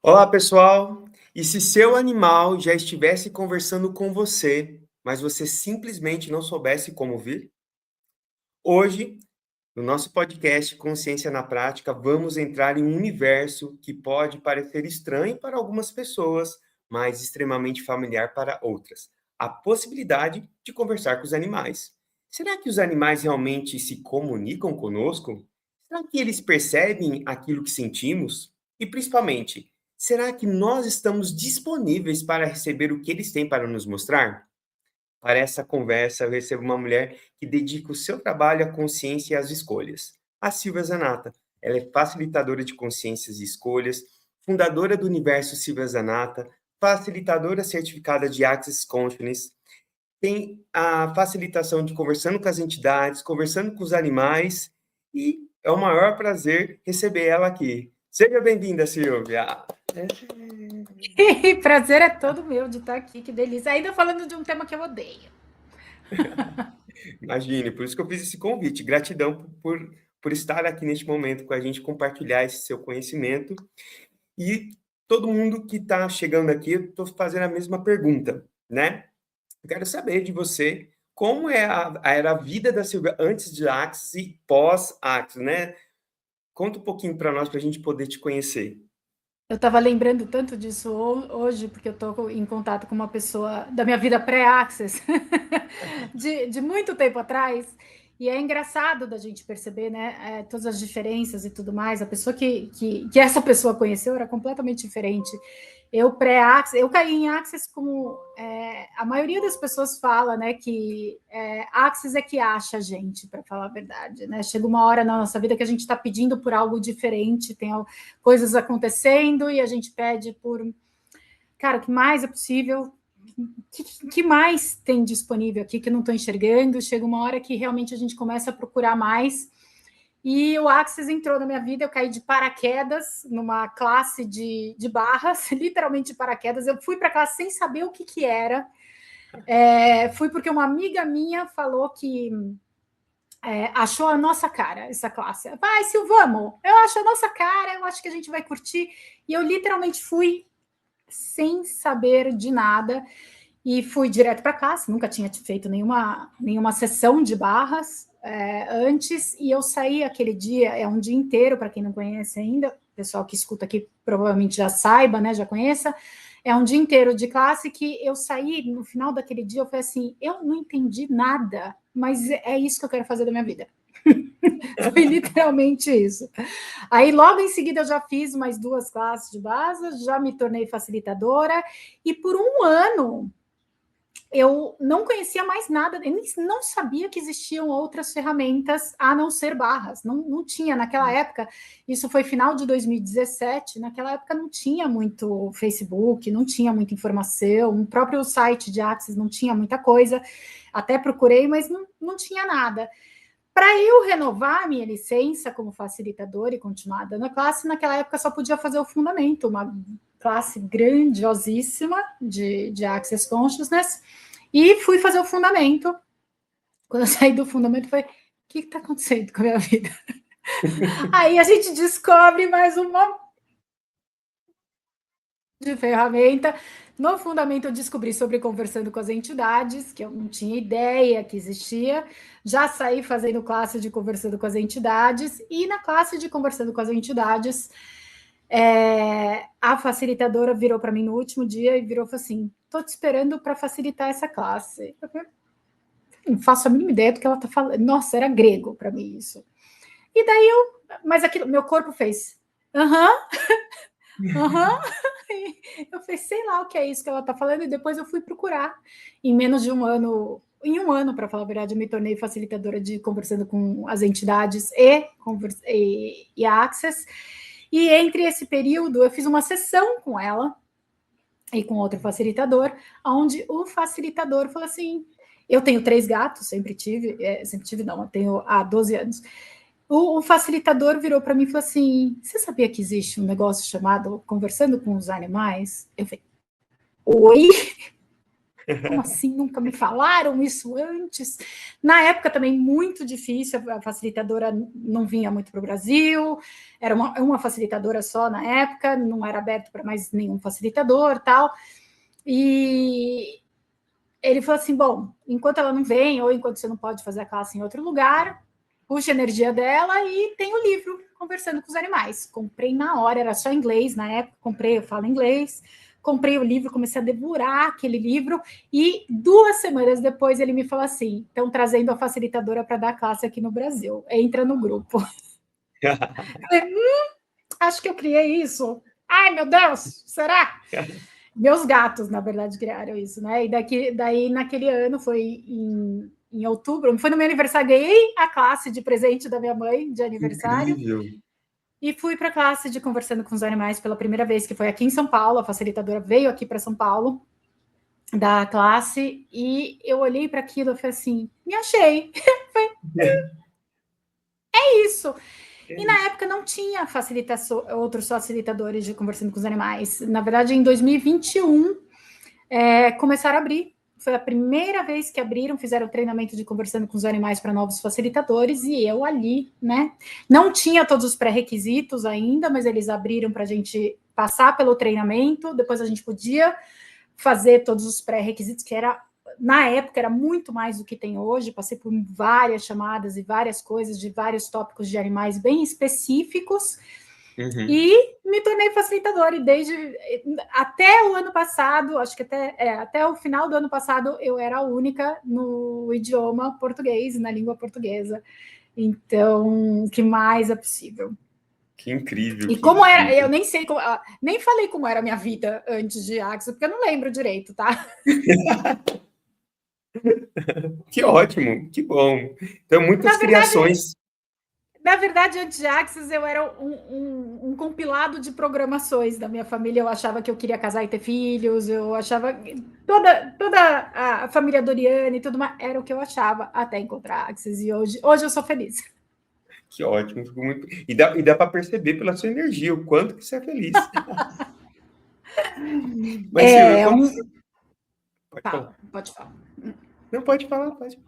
Olá, pessoal! E se seu animal já estivesse conversando com você, mas você simplesmente não soubesse como vir? Hoje, no nosso podcast Consciência na Prática, vamos entrar em um universo que pode parecer estranho para algumas pessoas, mas extremamente familiar para outras. A possibilidade de conversar com os animais. Será que os animais realmente se comunicam conosco? Será que eles percebem aquilo que sentimos? E principalmente, será que nós estamos disponíveis para receber o que eles têm para nos mostrar? Para essa conversa, eu recebo uma mulher que dedica o seu trabalho à consciência e às escolhas. A Silvia Zanata. Ela é facilitadora de consciências e escolhas, fundadora do Universo Silvia Zanata, facilitadora certificada de Access Consciousness, tem a facilitação de conversando com as entidades, conversando com os animais, e é o maior prazer receber ela aqui. Seja bem-vinda, Silvia! Prazer é todo meu de estar aqui, que delícia. Ainda falando de um tema que eu odeio. Imagine, por isso que eu fiz esse convite. Gratidão por estar aqui neste momento com a gente, compartilhar esse seu conhecimento. E todo mundo que está chegando aqui, eu estou fazendo a mesma pergunta, né? Eu quero saber de você como era a vida da Silvia antes de Axis e pós-Axis, né? Conta um pouquinho para nós, para a gente poder te conhecer. Eu estava lembrando tanto disso hoje, porque eu estou em contato com uma pessoa da minha vida pré-Access, de muito tempo atrás, e é engraçado da gente perceber, né, todas as diferenças e tudo mais. A pessoa que essa pessoa conheceu era completamente diferente. Eu pré-Access, eu caí em Access como a maioria das pessoas fala, né, que Access é que acha a gente, para falar a verdade, né? Chega uma hora na nossa vida que a gente está pedindo por algo diferente, tem coisas acontecendo e a gente pede por, cara, o que mais é possível, que mais tem disponível aqui que eu não estou enxergando. Chega uma hora que realmente a gente começa a procurar mais. E o Axis entrou na minha vida, eu caí de paraquedas numa classe de barras, literalmente de paraquedas. Eu fui para a classe sem saber o que era. Fui porque uma amiga minha falou que achou a nossa cara essa classe. Vai, Sil, vamos! Eu acho a nossa cara, eu acho que a gente vai curtir. E eu literalmente fui sem saber de nada e fui direto para a classe. Nunca tinha feito nenhuma sessão de barras antes, e eu saí aquele dia, é um dia inteiro, para quem não conhece ainda, o pessoal que escuta aqui provavelmente já saiba, né, já conheça, é um dia inteiro de classe que eu saí, no final daquele dia, eu falei assim, eu não entendi nada, mas é isso que eu quero fazer da minha vida. Foi literalmente isso. Aí, logo em seguida, eu já fiz mais 2 classes de base, já me tornei facilitadora, e por um ano eu não conhecia mais nada, eu não sabia que existiam outras ferramentas a não ser barras. Não tinha naquela época, isso foi final de 2017, naquela época não tinha muito Facebook, não tinha muita informação, o próprio site de Axis não tinha muita coisa, até procurei, mas não tinha nada. Para eu renovar a minha licença como facilitadora e continuar dando a classe, naquela época só podia fazer o fundamento, uma classe grandiosíssima de Access Consciousness, e fui fazer o fundamento. Quando eu saí do fundamento, foi: o que está acontecendo com a minha vida? Aí a gente descobre mais uma de ferramenta. No fundamento, eu descobri sobre conversando com as entidades, que eu não tinha ideia que existia. Já saí fazendo classe de conversando com as entidades, e na classe de conversando com as entidades, a facilitadora virou para mim no último dia e virou e falou assim: estou te esperando para facilitar essa classe. Eu falei, não faço a mínima ideia do que ela está falando. Nossa, era grego para mim isso. E daí mas aquilo, meu corpo fez, aham, aham. Eu falei, sei lá o que é isso que ela está falando, e depois eu fui procurar. Em menos de um ano, para falar a verdade, eu me tornei facilitadora de conversando com as entidades e a Access. E entre esse período, eu fiz uma sessão com ela e com outro facilitador, onde o facilitador falou assim: eu tenho 3 gatos, sempre tive não, eu tenho há 12 anos. O facilitador virou para mim e falou assim: você sabia que existe um negócio chamado conversando com os animais? Eu falei, oi? Como assim? Nunca me falaram isso antes? Na época também muito difícil, a facilitadora não vinha muito para o Brasil, era uma facilitadora só na época, não era aberto para mais nenhum facilitador, tal. E ele falou assim, bom, enquanto ela não vem, ou enquanto você não pode fazer a classe em outro lugar, puxa a energia dela e tem o livro Conversando com os Animais. Comprei na hora, era só inglês na época, comprei, eu falo inglês, comprei o livro, comecei a devorar aquele livro, e 2 semanas depois ele me falou assim, estão trazendo a facilitadora para dar classe aqui no Brasil, entra no grupo. Eu falei, acho que eu criei isso. Ai, meu Deus, será? Meus gatos, na verdade, criaram isso, né? E daí naquele ano, foi em outubro, foi no meu aniversário, ganhei a classe de presente da minha mãe, de aniversário, Incrível. e fui para a classe de Conversando com os Animais pela primeira vez, que foi aqui em São Paulo, a facilitadora veio aqui para São Paulo, da classe, e eu olhei para aquilo e falei assim, me achei. É isso. É E na isso. época não tinha outros facilitadores de Conversando com os Animais. Na verdade, em 2021, começaram a abrir. Foi a primeira vez que abriram, fizeram treinamento de Conversando com os Animais para novos facilitadores, e eu ali, né? Não tinha todos os pré-requisitos ainda, mas eles abriram para a gente passar pelo treinamento, depois a gente podia fazer todos os pré-requisitos, que era, na época, era muito mais do que tem hoje. Passei por várias chamadas e várias coisas de vários tópicos de animais bem específicos, Uhum. e me tornei facilitadora, e desde até o ano passado, acho que até o final do ano passado, eu era a única no idioma português, na língua portuguesa. Então, o que mais é possível. Que incrível, E que como era, eu incrível. nem sei, nem falei como era a minha vida antes de Axel, porque eu não lembro direito, tá? Que ótimo, que bom. Então, muitas Na verdade, criações. Na verdade, antes de Axis, eu era um compilado de programações da minha família. Eu achava que eu queria casar e ter filhos, eu achava. Toda a família Doriana e tudo mais era o que eu achava até encontrar Axis. E hoje eu sou feliz. Que ótimo, fico muito. E dá para perceber pela sua energia o quanto que você é feliz. Mas, Silvia, É quando um. você. Pode falar. Fala, pode falar. Não, pode falar, pode.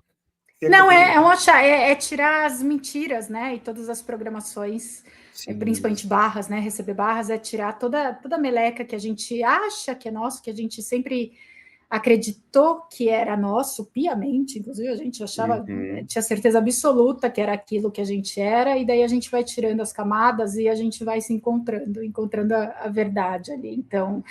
Você ia Não, complementar. é tirar as mentiras, né? E todas as programações, Sim, principalmente barras, né? Receber barras é tirar toda a meleca que a gente acha que é nosso, que a gente sempre acreditou que era nosso, piamente, inclusive a gente achava, uhum. tinha certeza absoluta que era aquilo que a gente era, e daí a gente vai tirando as camadas e a gente vai se encontrando a verdade ali. Então,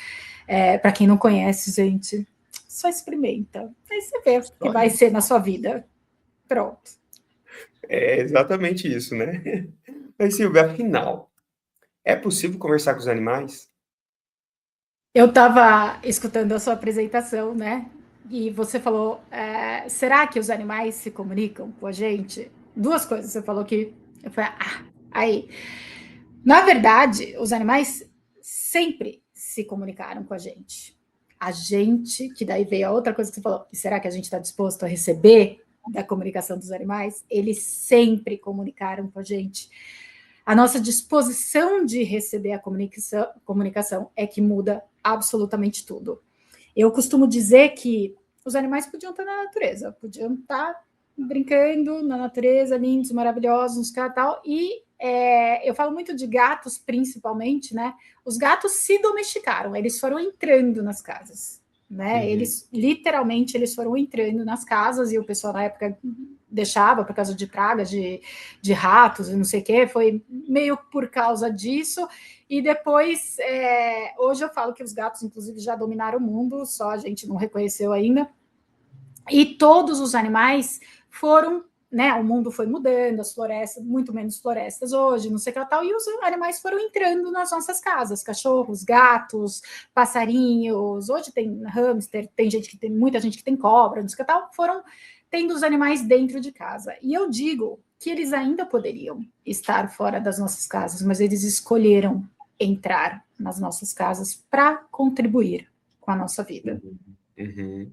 para quem não conhece, gente, só experimenta, aí você vê o que Só vai isso. ser na sua vida. Pronto. É exatamente isso, né? Mas, Silvia, afinal, é possível conversar com os animais? Eu estava escutando a sua apresentação, né? E você falou, será que os animais se comunicam com a gente? 2 coisas. Você falou que. Eu falei, aí. Na verdade, os animais sempre se comunicaram com a gente. A gente, que daí veio a outra coisa que você falou, será que a gente está disposto a receber da comunicação dos animais? Eles sempre comunicaram com a gente. A nossa disposição de receber a comunicação é que muda absolutamente tudo. Eu costumo dizer que os animais podiam estar na natureza, podiam estar brincando na natureza, lindos, maravilhosos, tal, e eu falo muito de gatos, principalmente, né? Os gatos se domesticaram, eles foram entrando nas casas, né? Uhum. Eles literalmente eles foram entrando nas casas, e o pessoal na época deixava por causa de pragas de ratos e não sei o que, foi meio por causa disso. E depois, hoje eu falo que os gatos, inclusive, já dominaram o mundo, só a gente não reconheceu ainda. E todos os animais foram, né? O mundo foi mudando, as florestas, muito menos florestas hoje, não sei o que tal, e os animais foram entrando nas nossas casas, cachorros, gatos, passarinhos. Hoje tem hamster, tem gente que tem muita gente que tem cobra, não sei o que tal, foram tendo os animais dentro de casa. E eu digo que eles ainda poderiam estar fora das nossas casas, mas eles escolheram entrar nas nossas casas para contribuir com a nossa vida, Uhum. Uhum.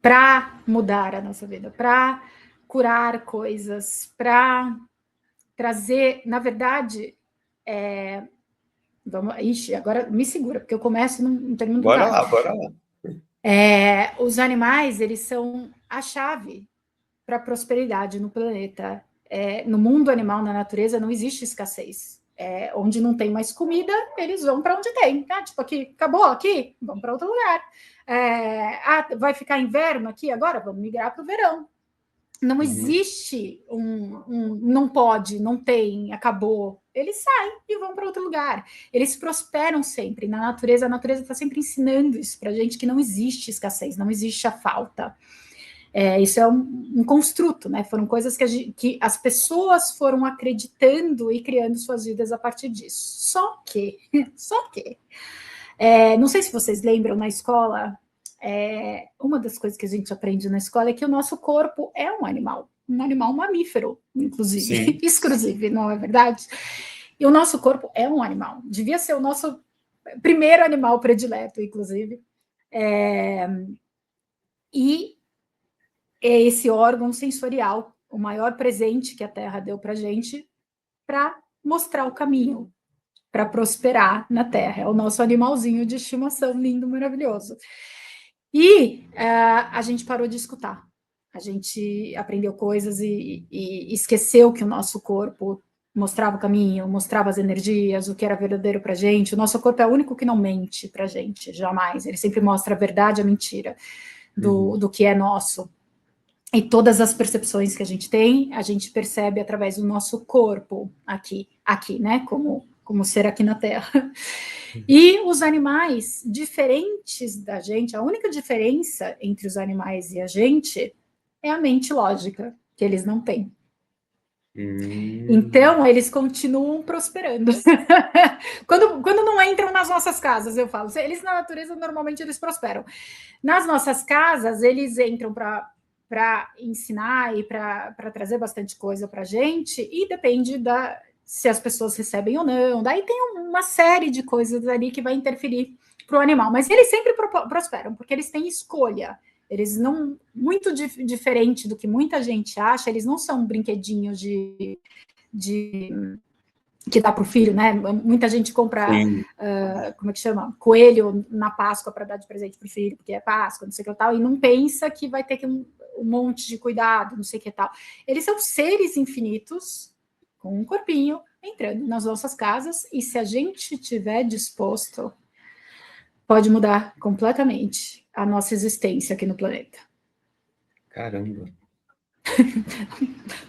para mudar a nossa vida, para curar coisas, para trazer, na verdade, vamos, ixi, agora me segura, porque eu começo e não termino do Bora nada. lá, bora lá. Os animais, eles são a chave para a prosperidade no planeta. No mundo animal, na natureza, não existe escassez. Onde não tem mais comida, eles vão para onde tem. Tipo, aqui, acabou aqui, vamos para outro lugar. Vai ficar inverno aqui agora? Vamos migrar para o verão. Não existe não pode, não tem, acabou. Eles saem e vão para outro lugar. Eles prosperam sempre. Na natureza, a natureza está sempre ensinando isso para a gente, que não existe escassez, não existe a falta. Isso é um construto, né? Foram coisas que as pessoas foram acreditando e criando suas vidas a partir disso. Só que, não sei se vocês lembram, na escola, uma das coisas que a gente aprende na escola é que o nosso corpo é um animal mamífero, inclusive, exclusive, não é verdade? E o nosso corpo é um animal, devia ser o nosso primeiro animal predileto, inclusive. E é esse órgão sensorial, o maior presente que a Terra deu para a gente, para mostrar o caminho, para prosperar na Terra. É o nosso animalzinho de estimação, lindo, maravilhoso. E a gente parou de escutar. A gente aprendeu coisas e esqueceu que o nosso corpo mostrava o caminho, mostrava as energias, o que era verdadeiro para a gente. O nosso corpo é o único que não mente para a gente, jamais. Ele sempre mostra a verdade e a mentira do que é nosso. E todas as percepções que a gente percebe através do nosso corpo aqui, né? Como ser aqui na Terra. E os animais diferentes da gente, a única diferença entre os animais e a gente é a mente lógica, que eles não têm. Então, eles continuam prosperando. quando não entram nas nossas casas, eu falo, eles na natureza, normalmente, eles prosperam. Nas nossas casas, eles entram para ensinar e para trazer bastante coisa para a gente, e depende se as pessoas recebem ou não. Daí tem uma série de coisas ali que vai interferir para o animal. Mas eles sempre prosperam, porque eles têm escolha. Eles não, muito diferente do que muita gente acha, eles não são brinquedinhos que dá para o filho, né? Muita gente compra, como é que chama? Coelho na Páscoa para dar de presente para o filho, porque é Páscoa, não sei o que tal, e não pensa que vai ter um monte de cuidado, não sei o que tal. Eles são seres infinitos, com um corpinho, entrando nas nossas casas, e se a gente estiver disposto, pode mudar completamente a nossa existência aqui no planeta. Caramba.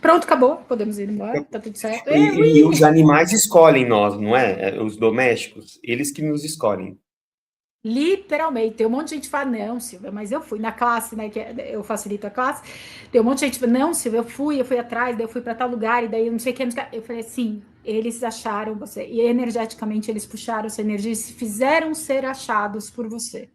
Pronto, acabou, podemos ir embora, tá tudo certo. E os animais escolhem nós, não é? Os domésticos, eles que nos escolhem. Literalmente, tem um monte de gente que fala, não, Silvia, mas eu fui na classe, né, que eu facilito a classe, tem um monte de gente que fala, não, Silvia, eu fui atrás, daí eu fui para tal lugar, e daí eu não sei o que, eu falei assim, eles acharam você, e energeticamente eles puxaram essa energia e se fizeram ser achados por você.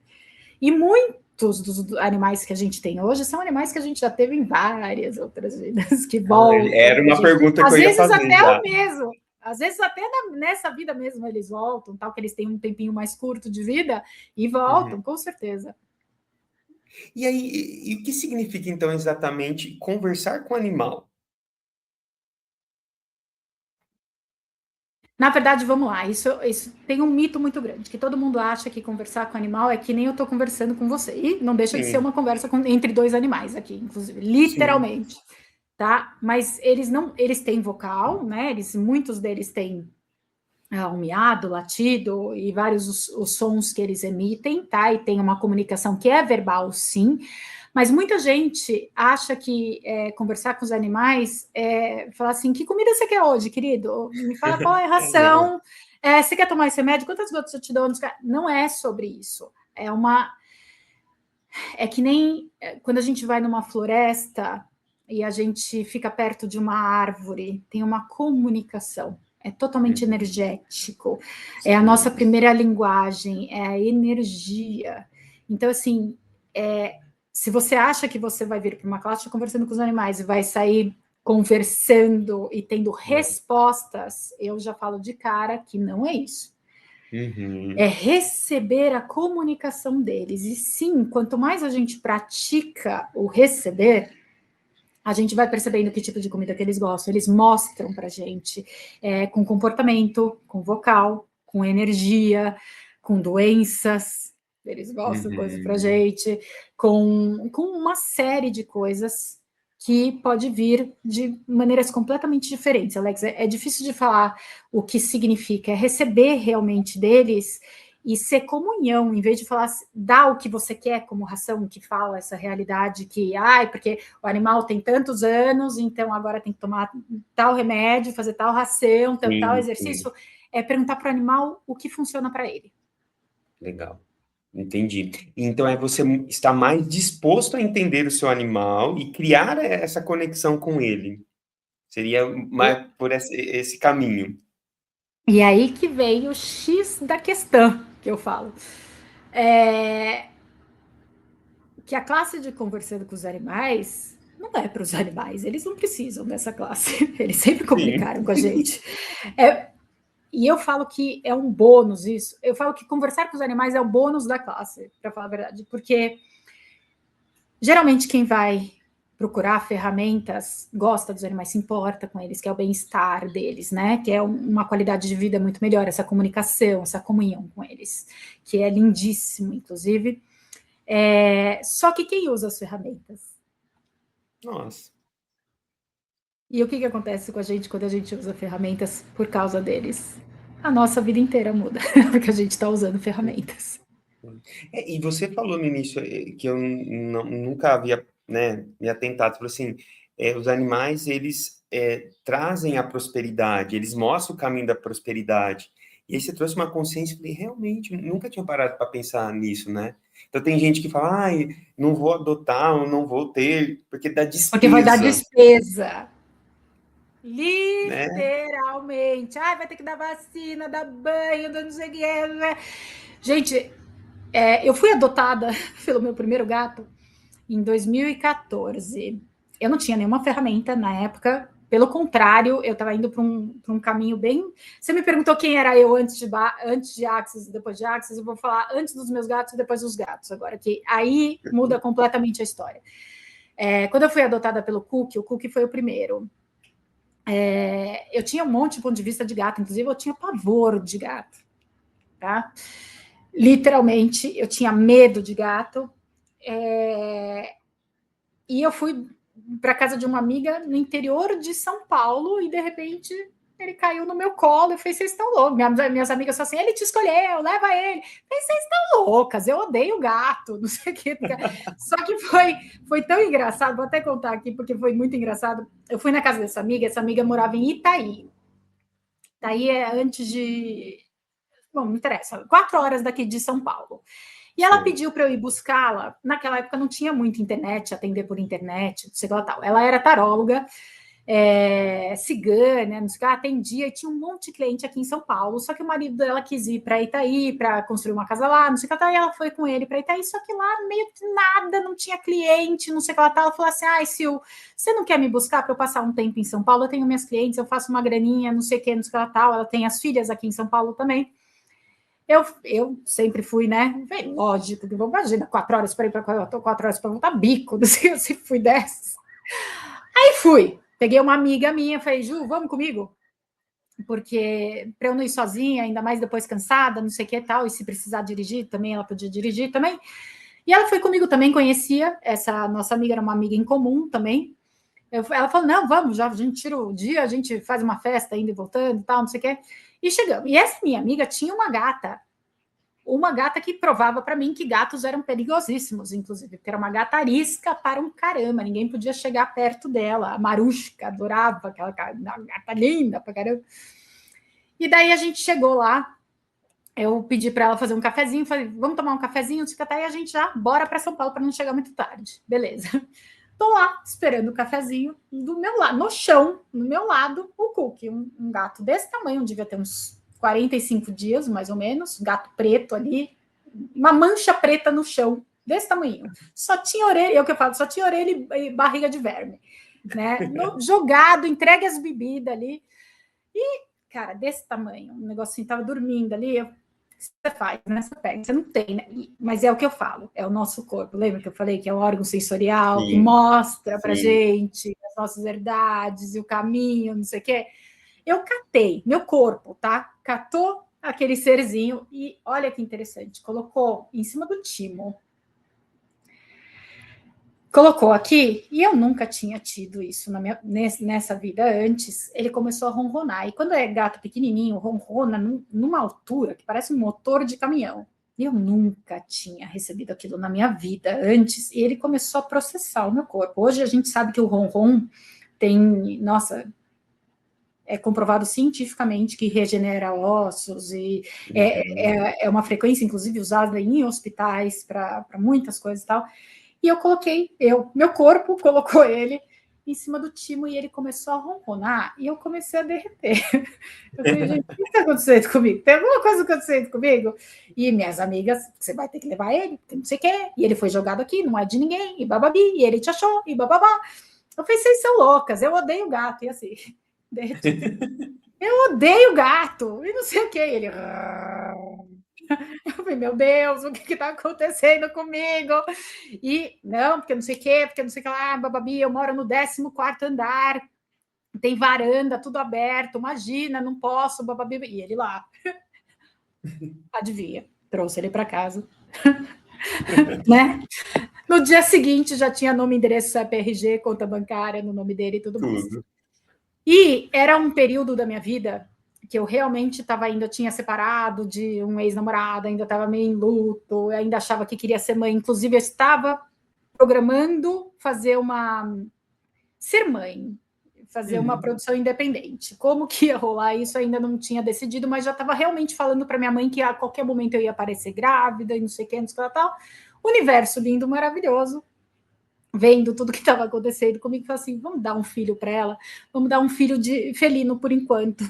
E muitos dos animais que a gente tem hoje são animais que a gente já teve em várias outras vidas, que voltam. Era uma pergunta que eu ia fazer. Às vezes até o mesmo. Às vezes até nessa vida mesmo eles voltam, tal, que eles têm um tempinho mais curto de vida e voltam, com certeza. E aí, e o que significa então exatamente conversar com o animal? Na verdade, vamos lá, isso tem um mito muito grande, que todo mundo acha que conversar com animal é que nem eu estou conversando com você. E não deixa de ser uma conversa entre dois animais aqui, inclusive, literalmente. Sim. Tá? Mas eles têm vocal, né? Muitos deles têm um miado, latido e vários os sons que eles emitem, tá? E tem uma comunicação que é verbal, sim. Mas muita gente acha que conversar com os animais é falar assim, que comida você quer hoje, querido? Me fala qual é a ração, você quer tomar esse remédio? Quantas gotas eu te dou? Não é sobre isso. É que nem quando a gente vai numa floresta e a gente fica perto de uma árvore, tem uma comunicação, é totalmente energético, é a nossa primeira linguagem, é a energia. Então, assim, se você acha que você vai vir para uma classe conversando com os animais e vai sair conversando e tendo respostas, eu já falo de cara que não é isso. É receber a comunicação deles. E sim, quanto mais a gente pratica o receber, a gente vai percebendo que tipo de comida que eles gostam. Eles mostram pra gente com comportamento, com vocal, com energia, com doenças. eles mostram coisas para a gente, com uma série de coisas que pode vir de maneiras completamente diferentes. Alex, é difícil de falar o que significa, é receber realmente deles e ser comunhão, em vez de falar, dá o que você quer como ração, que fala essa realidade que, porque o animal tem tantos anos, então agora tem que tomar tal remédio, fazer tal ração, tal exercício. É perguntar para o animal o que funciona para ele. Legal. Entendi. Então, você está mais disposto a entender o seu animal e criar essa conexão com ele. Seria mais por esse caminho. E aí que vem o X da questão, que eu falo. Que a classe de conversando com os animais não é para os animais, eles não precisam dessa classe, eles sempre comunicaram com a gente. E eu falo que é um bônus isso, eu falo que conversar com os animais é o bônus da classe, para falar a verdade, porque geralmente quem vai procurar ferramentas gosta dos animais, se importa com eles, que é o bem-estar deles, né? Que é uma qualidade de vida muito melhor, essa comunicação, essa comunhão com eles, que é lindíssimo, inclusive. Só que quem usa as ferramentas? Nossa. E o que acontece com a gente quando a gente usa ferramentas por causa deles? A nossa vida inteira muda, porque a gente está usando ferramentas. E você falou no início que eu nunca havia, né, me atentado, falou assim, os animais, eles trazem a prosperidade, eles mostram o caminho da prosperidade. E aí você trouxe uma consciência, eu falei, realmente, nunca tinha parado para pensar nisso, né? Então tem gente que fala, não vou adotar, ou não vou ter, porque dá despesa. Porque vai dar despesa. Né? Literalmente. Vai ter que dar vacina, dar banho, não sei o que é. Gente, eu fui adotada pelo meu primeiro gato em 2014. Eu não tinha nenhuma ferramenta na época. Pelo contrário, eu estava indo para um caminho bem... Você me perguntou quem era eu antes de Axis e depois de Axis. Eu vou falar antes dos meus gatos e depois dos gatos agora, que aí muda completamente a história. Quando eu fui adotada pelo Cook, o Cook foi o primeiro. Eu tinha um monte de ponto de vista de gato, inclusive eu tinha pavor de gato, tá? Literalmente, eu tinha medo de gato. E eu fui para casa de uma amiga no interior de São Paulo e, de repente, ele caiu no meu colo e fez, vocês estão loucos. Minhas amigas falaram assim, ele te escolheu, leva ele. Falei, vocês estão loucas, eu odeio gato, não sei o quê. Só que foi tão engraçado, vou até contar aqui, porque foi muito engraçado. Eu fui na casa dessa amiga, essa amiga morava em Itaí. Itaí é antes de... Bom, não interessa, 4 horas daqui de São Paulo. E ela pediu para eu ir buscá-la. Naquela época não tinha muita internet, atender por internet, não sei lá tal. Ela era taróloga, cigana, não sei o que, atendia e tinha um monte de cliente aqui em São Paulo. Só que o marido dela quis ir para Itaí para construir uma casa lá, não sei o que tal. E ela foi com ele para Itaí, só que lá meio que nada, não tinha cliente, não sei o que lá tal. Ela falou assim: Sil, você não quer me buscar para eu passar um tempo em São Paulo? Eu tenho minhas clientes, eu faço uma graninha, não sei o que, não sei o que lá tal. Ela tem as filhas aqui em São Paulo também. Eu sempre fui, né? Lógico, imagina, 4 horas para ir para 4 horas para voltar, bico, não sei se fui dessas. Aí fui, peguei uma amiga minha, falei, Ju, vamos comigo? Porque para eu não ir sozinha, ainda mais depois cansada, não sei o que e tal, e se precisar dirigir também, ela podia dirigir também. E ela foi comigo também, conhecia, essa nossa amiga era uma amiga em comum também. Ela falou, não, vamos, já a gente tira o dia, a gente faz uma festa indo e voltando e tal, não sei o que. E chegamos. E essa minha amiga tinha uma gata que provava para mim que gatos eram perigosíssimos, inclusive, porque era uma gata arisca para um caramba, ninguém podia chegar perto dela. A Marushka adorava aquela gata linda para caramba. E daí a gente chegou lá, eu pedi para ela fazer um cafezinho, falei, vamos tomar um cafezinho, e a gente já bora para São Paulo para não chegar muito tarde. Beleza. Tô lá, esperando o cafezinho, do meu lado, no chão, no meu lado, o Cookie, um gato desse tamanho, devia ter uns 45 dias, mais ou menos, gato preto ali, uma mancha preta no chão, desse tamanho. Só tinha orelha, é o que eu falo, só tinha orelha e barriga de verme, né? Jogado, entregue as bebidas ali. E, cara, desse tamanho, um negocinho, tava dormindo ali, você faz, né? Você pega, você não tem, né? Mas é o que eu falo, é o nosso corpo. Lembra que eu falei que é o órgão sensorial que mostra pra gente as nossas verdades e o caminho, não sei o quê. Eu catei, meu corpo, tá? Catou aquele serzinho, e olha que interessante, colocou em cima do timo. Colocou aqui, e eu nunca tinha tido isso nessa vida antes. Ele começou a ronronar, e quando é gato pequenininho, ronrona numa altura que parece um motor de caminhão. Eu nunca tinha recebido aquilo na minha vida antes, e ele começou a processar o meu corpo. Hoje a gente sabe que o ronron tem, nossa, é comprovado cientificamente que regenera ossos, e é uma frequência, inclusive, usada em hospitais para muitas coisas e tal. E eu coloquei, meu corpo colocou ele em cima do timo e ele começou a ronronar e eu comecei a derreter. Eu falei, gente, o que está acontecendo comigo? Tem alguma coisa acontecendo comigo? E minhas amigas, você vai ter que levar ele, porque não sei o quê. E ele foi jogado aqui, não é de ninguém, e bababi, e ele te achou, e bababá. Eu falei, vocês são loucas, eu odeio gato. E assim, derretido. Eu odeio gato, e não sei o quê. E ele... Eu falei, meu Deus, o que está acontecendo comigo? E não, porque não sei o quê, porque não sei o que lá, bababi, eu moro no 14º andar, tem varanda, tudo aberto, imagina, não posso, bababi. E ele lá, adivinha, trouxe ele para casa, né? No dia seguinte já tinha nome, endereço, CPRG, conta bancária no nome dele e tudo mais. E era um período da minha vida que eu realmente estava ainda, tinha separado de um ex-namorado, ainda estava meio em luto, ainda achava que queria ser mãe, inclusive eu estava programando ser mãe, fazer uma produção independente. Como que ia rolar isso, ainda não tinha decidido, mas já estava realmente falando para minha mãe que a qualquer momento eu ia aparecer grávida e não sei o que, não sei o que tal. Universo lindo, maravilhoso, vendo tudo que estava acontecendo comigo, falei assim, vamos dar um filho para ela, vamos dar um filho de felino por enquanto,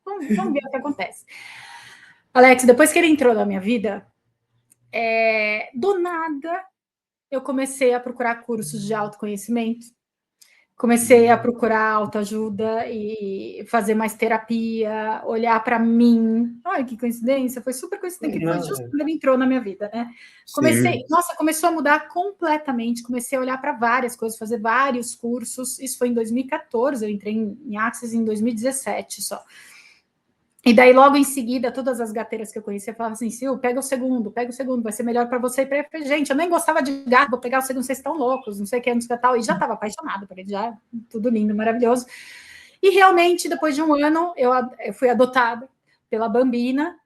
vamos ver o que acontece. Alex, depois que ele entrou na minha vida, do nada, eu comecei a procurar cursos de autoconhecimento, comecei a procurar autoajuda e fazer mais terapia, olhar para mim. Ai, que coincidência, foi super coincidente, foi justo quando ele entrou na minha vida, né? Começou a mudar completamente, comecei a olhar para várias coisas, fazer vários cursos, isso foi em 2014, eu entrei em Access em 2017 só. E daí, logo em seguida, todas as gateiras que eu conhecia falavam assim, Sil, pega o segundo, vai ser melhor para você. E para gente, eu nem gostava de gato, vou pegar o segundo, vocês estão loucos, não sei o que, não sei o que tal. E já estava apaixonada por ele, já, tudo lindo, maravilhoso. E realmente, depois de um ano, eu fui adotada pela Bambina,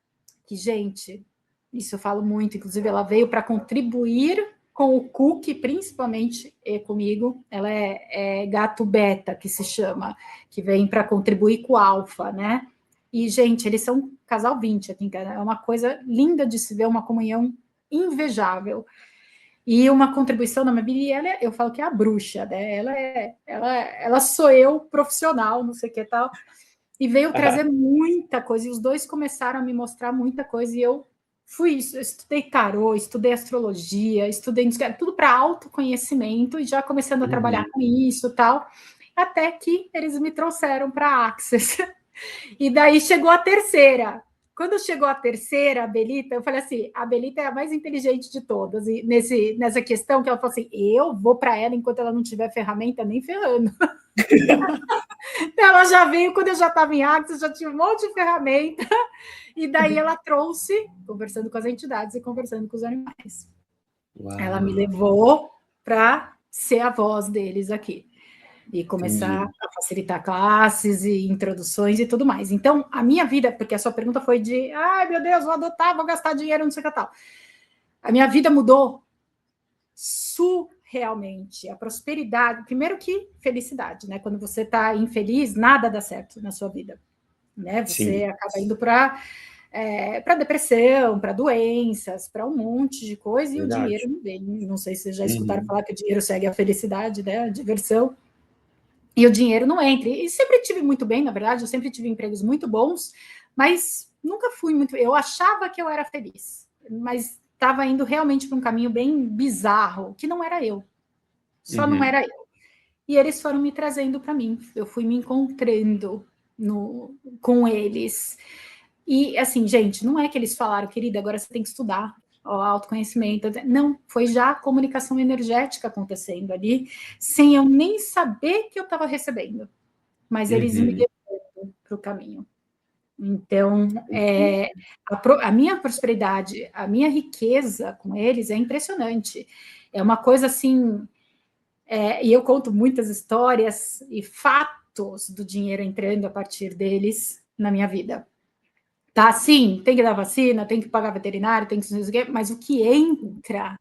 que, gente, isso eu falo muito, inclusive ela veio para contribuir com o Cook, principalmente comigo. Ela é gato beta, que se chama, que vem para contribuir com o alfa, né? E, gente, eles são um casal 20 aqui, é uma coisa linda de se ver, uma comunhão invejável. E uma contribuição na minha vida, e ela eu falo que é a bruxa, né? Ela sou eu, profissional, não sei o que tal, e veio trazer muita coisa, e os dois começaram a me mostrar muita coisa, e eu estudei tarô, estudei astrologia, estudei tudo para autoconhecimento, e já começando a trabalhar com isso e tal, até que eles me trouxeram para a Access. E daí chegou a terceira. Quando chegou a terceira, a Belita, eu falei assim, a Belita é a mais inteligente de todas, e nessa questão que ela falou assim, eu vou para ela enquanto ela não tiver ferramenta, nem ferrando. Ela já veio, quando eu já estava em Axis, já tinha um monte de ferramenta, e daí ela trouxe, conversando com as entidades e conversando com os animais. Uau. Ela me levou para ser a voz deles aqui. E começar a facilitar classes e introduções e tudo mais. Então, a minha vida, porque a sua pergunta foi de, ai, meu Deus, vou adotar, vou gastar dinheiro, não sei o que tal. A minha vida mudou surrealmente. A prosperidade, primeiro que felicidade, né? Quando você está infeliz, nada dá certo na sua vida, né? Você acaba indo para depressão, para doenças, para um monte de coisa, e o dinheiro não vem. Não sei se vocês já escutaram falar que o dinheiro segue a felicidade, né? A diversão. E o dinheiro não entra. E sempre tive muito bem, na verdade, eu sempre tive empregos muito bons, mas nunca fui muito... Eu achava que eu era feliz, mas estava indo realmente para um caminho bem bizarro, que não era eu. Só não era eu. E eles foram me trazendo para mim. Eu fui me encontrando com eles. E, assim, gente, não é que eles falaram, querida, agora você tem que estudar autoconhecimento. Não, foi já a comunicação energética acontecendo ali, sem eu nem saber que eu estava recebendo. Mas eles me levando para o caminho. Então, a minha prosperidade, a minha riqueza com eles é impressionante. É uma coisa assim, e eu conto muitas histórias e fatos do dinheiro entrando a partir deles na minha vida. Tá, sim, tem que dar vacina, tem que pagar veterinário, tem que... mas o que entra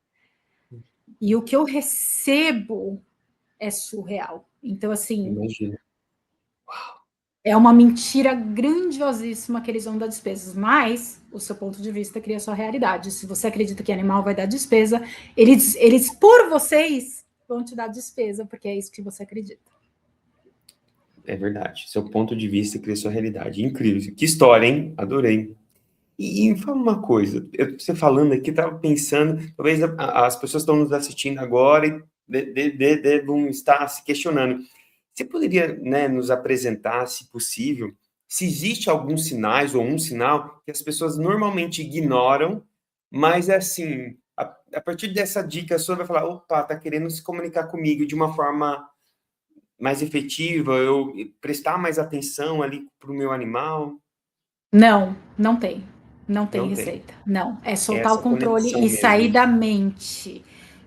e o que eu recebo é surreal. Então, assim... Imagina. É uma mentira grandiosíssima que eles vão dar despesas, mas o seu ponto de vista cria a sua realidade. Se você acredita que animal vai dar despesa, eles por vocês, vão te dar despesa, porque é isso que você acredita. É verdade. Seu ponto de vista cria sua realidade. Incrível. Que história, hein? Adorei. E fala uma coisa, você falando aqui, estava pensando, talvez as pessoas estão nos assistindo agora e devam estar se questionando. Você poderia, né, nos apresentar, se possível, se existe alguns sinais ou um sinal que as pessoas normalmente ignoram, mas assim, a partir dessa dica sua vai falar, opa, tá querendo se comunicar comigo de uma forma mais efetiva, eu prestar mais atenção ali para o meu animal? Não, não tem. Não tem Não tem. receita. Não. É É soltar o essa controle conexão e sair mesmo, da mente.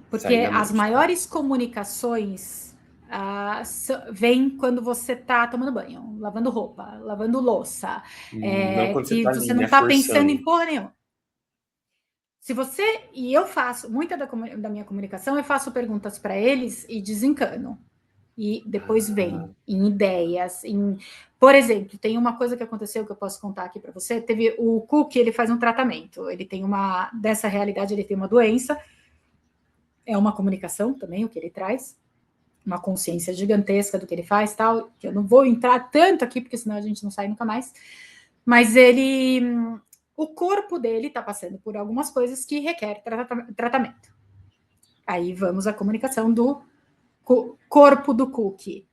Porque sair da as mente, tá? maiores comunicações vêm quando você está tomando banho, lavando roupa, lavando louça, Não quando você que tá você ali, não né, está pensando em forçando. porra nenhuma. Se você, e eu faço, muita da minha comunicação, eu faço perguntas para eles e desencano. E depois Ah, vem em ideias, por exemplo, tem uma coisa que aconteceu que eu posso contar aqui para você. Teve o Cook, ele faz um tratamento, ele tem dessa realidade, ele tem uma doença, é uma comunicação também o que ele traz, uma consciência gigantesca do que ele faz, tal, que eu não vou entrar tanto aqui, porque senão a gente não sai nunca mais, mas o corpo dele está passando por algumas coisas que requer tratamento. Aí vamos à comunicação do corpo do Cook.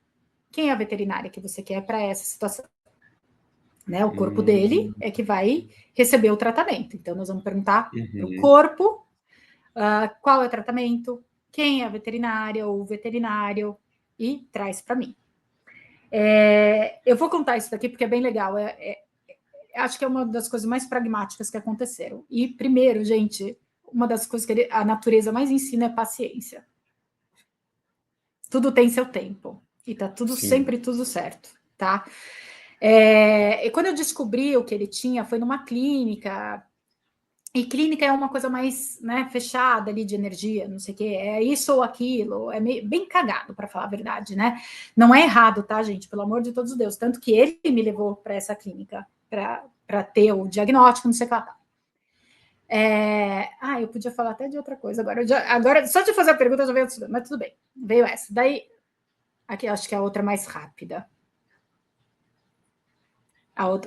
Quem é a veterinária que você quer para essa situação? Né? O corpo dele é que vai receber o tratamento. Então, nós vamos perguntar para o corpo qual é o tratamento, quem é a veterinária ou o veterinário, e traz para mim. Eu vou contar isso daqui porque é bem legal. Acho que é uma das coisas mais pragmáticas que aconteceram. E, primeiro, gente, uma das coisas que a natureza mais ensina é paciência. Tudo tem seu tempo. E tá tudo sempre tudo certo, tá? E quando eu descobri o que ele tinha, foi numa clínica. E clínica é uma coisa mais, né, fechada ali de energia, não sei o quê, é isso ou aquilo, é bem cagado, para falar a verdade, né? Não é errado, tá, gente? Pelo amor de todos os Deus. Tanto que ele me levou para essa clínica, para ter o diagnóstico, não sei o que lá. Eu podia falar até de outra coisa agora. Agora, só de fazer a pergunta, já veio, mas tudo bem. Veio essa. Daí, aqui acho que é a outra mais rápida.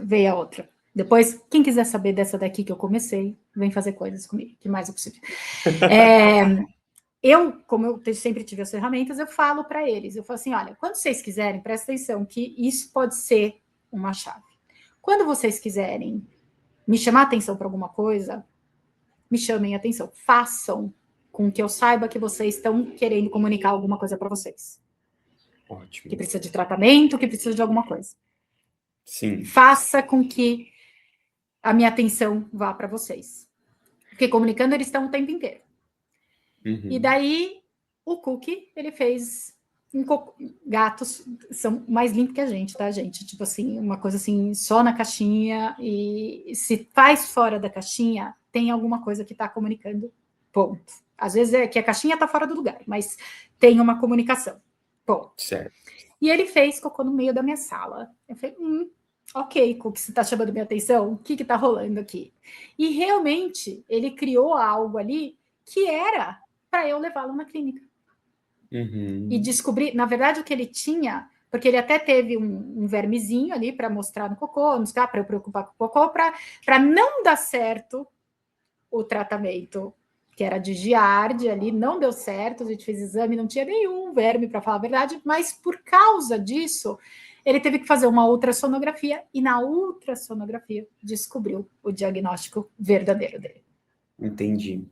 Veio a outra. Depois, quem quiser saber dessa daqui que eu comecei, vem fazer coisas comigo, que mais é possível. Como eu sempre tive as ferramentas, eu falo para eles, eu falo assim, olha, quando vocês quiserem, presta atenção, que isso pode ser uma chave. Quando vocês quiserem me chamar atenção para alguma coisa, me chamem atenção, façam com que eu saiba que vocês estão querendo comunicar alguma coisa para vocês. ótimo. Que precisa de tratamento, que precisa de alguma coisa. Sim. Faça com que a minha atenção vá para vocês. Porque comunicando eles estão o tempo inteiro. E daí, o Cookie, ele fez gatos são mais limpos que a gente, tá, gente? Tipo assim, uma coisa assim, só na caixinha, e se faz fora da caixinha, tem alguma coisa que está comunicando, ponto. Às vezes é que a caixinha está fora do lugar, mas tem uma comunicação, ponto. Certo. E ele fez cocô no meio da minha sala. Eu falei, ok, Cookie, você está chamando minha atenção? O que está rolando aqui? E realmente, ele criou algo ali que era para eu levá-lo na clínica. E descobrir, na verdade, o que ele tinha, porque ele até teve um vermezinho ali para mostrar no cocô, para eu preocupar com o cocô, para não dar certo o tratamento, que era de giardia ali, não deu certo, a gente fez exame, não tinha nenhum verme, para falar a verdade, mas por causa disso, ele teve que fazer uma ultrassonografia, e na ultrassonografia descobriu o diagnóstico verdadeiro dele. Entendi.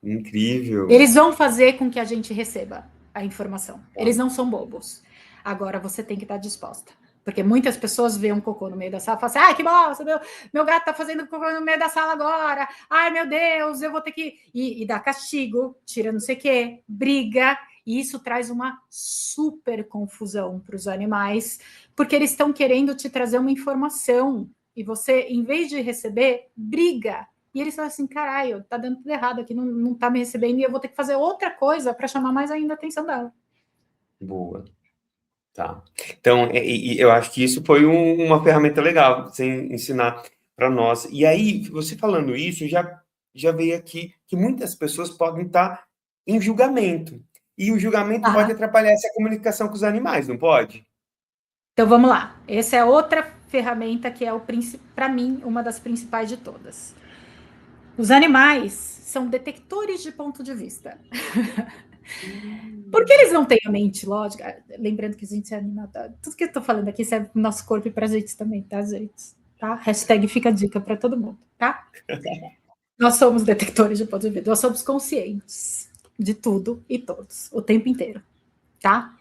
Incrível. Eles vão fazer com que a gente receba a informação. Eles não são bobos. Agora você tem que estar disposta. Porque muitas pessoas veem um cocô no meio da sala e falam assim, ai, que bosta, meu gato tá fazendo cocô no meio da sala agora, ai, meu Deus, eu vou ter que... E dá castigo, tira não sei o quê, briga, e isso traz uma super confusão para os animais, porque eles estão querendo te trazer uma informação, e você, em vez de receber, briga. E eles falam assim, caralho, tá dando tudo errado aqui, não tá me recebendo, e eu vou ter que fazer outra coisa para chamar mais ainda a atenção dela. Boa. Tá. Então, eu acho que isso foi uma ferramenta legal, você ensinar para nós. E aí, você falando isso, já veio aqui que muitas pessoas podem estar em julgamento. E o julgamento pode atrapalhar essa comunicação com os animais, não pode? Então vamos lá. Essa é outra ferramenta que é para mim uma das principais de todas. Os animais são detectores de ponto de vista. Porque eles não têm a mente lógica. Lembrando que a gente é animado. Tudo que eu estou falando aqui serve para o nosso corpo e para a gente também, tá, gente? Tá? Hashtag fica a dica para todo mundo, tá? Nós somos detectores de ponto de vista. Nós somos conscientes de tudo e todos, o tempo inteiro, tá?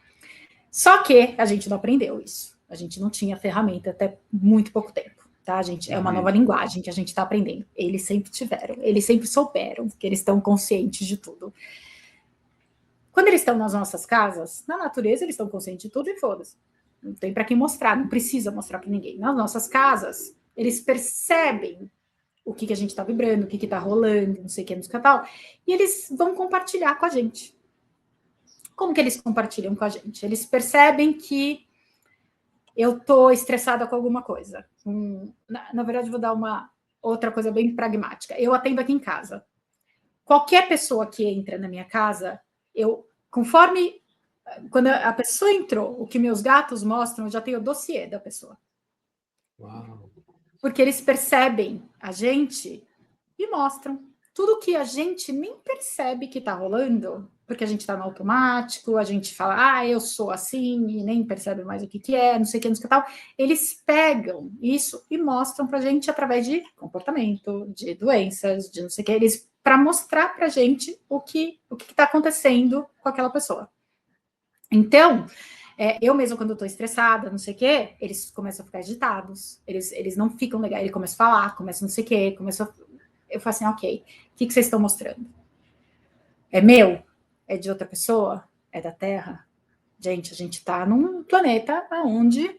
Só que a gente não aprendeu isso. A gente não tinha ferramenta até muito pouco tempo, tá, gente? É uma nova linguagem que a gente está aprendendo. Eles sempre tiveram, eles sempre souberam que eles estão conscientes de tudo. Quando eles estão nas nossas casas, na natureza eles estão conscientes de tudo e foda-se. Não tem para quem mostrar, não precisa mostrar para ninguém. Nas nossas casas, eles percebem o que a gente está vibrando, o que está rolando, não sei o que, não sei o que tal, e eles vão compartilhar com a gente. Como que eles compartilham com a gente? Eles percebem que eu estou estressada com alguma coisa. Na verdade, vou dar uma outra coisa bem pragmática. Eu atendo aqui em casa. Qualquer pessoa que entra na minha casa, conforme quando a pessoa entrou, o que meus gatos mostram, eu já tenho o dossiê da pessoa. Uau. Porque eles percebem a gente e mostram. Tudo que a gente nem percebe que está rolando, porque a gente está no automático, a gente fala, eu sou assim, e nem percebe mais o que é, não sei o que, não sei o que tal. Eles pegam isso e mostram para a gente através de comportamento, de doenças, de não sei o que, para mostrar para a gente o que está acontecendo com aquela pessoa. Então, eu mesmo, quando estou estressada, não sei o quê, eles começam a ficar agitados, eles não ficam legais, eles começam a falar, começam não sei o quê, eu falo assim, ok, o que vocês estão mostrando? É meu? É de outra pessoa? É da Terra? Gente, a gente está num planeta onde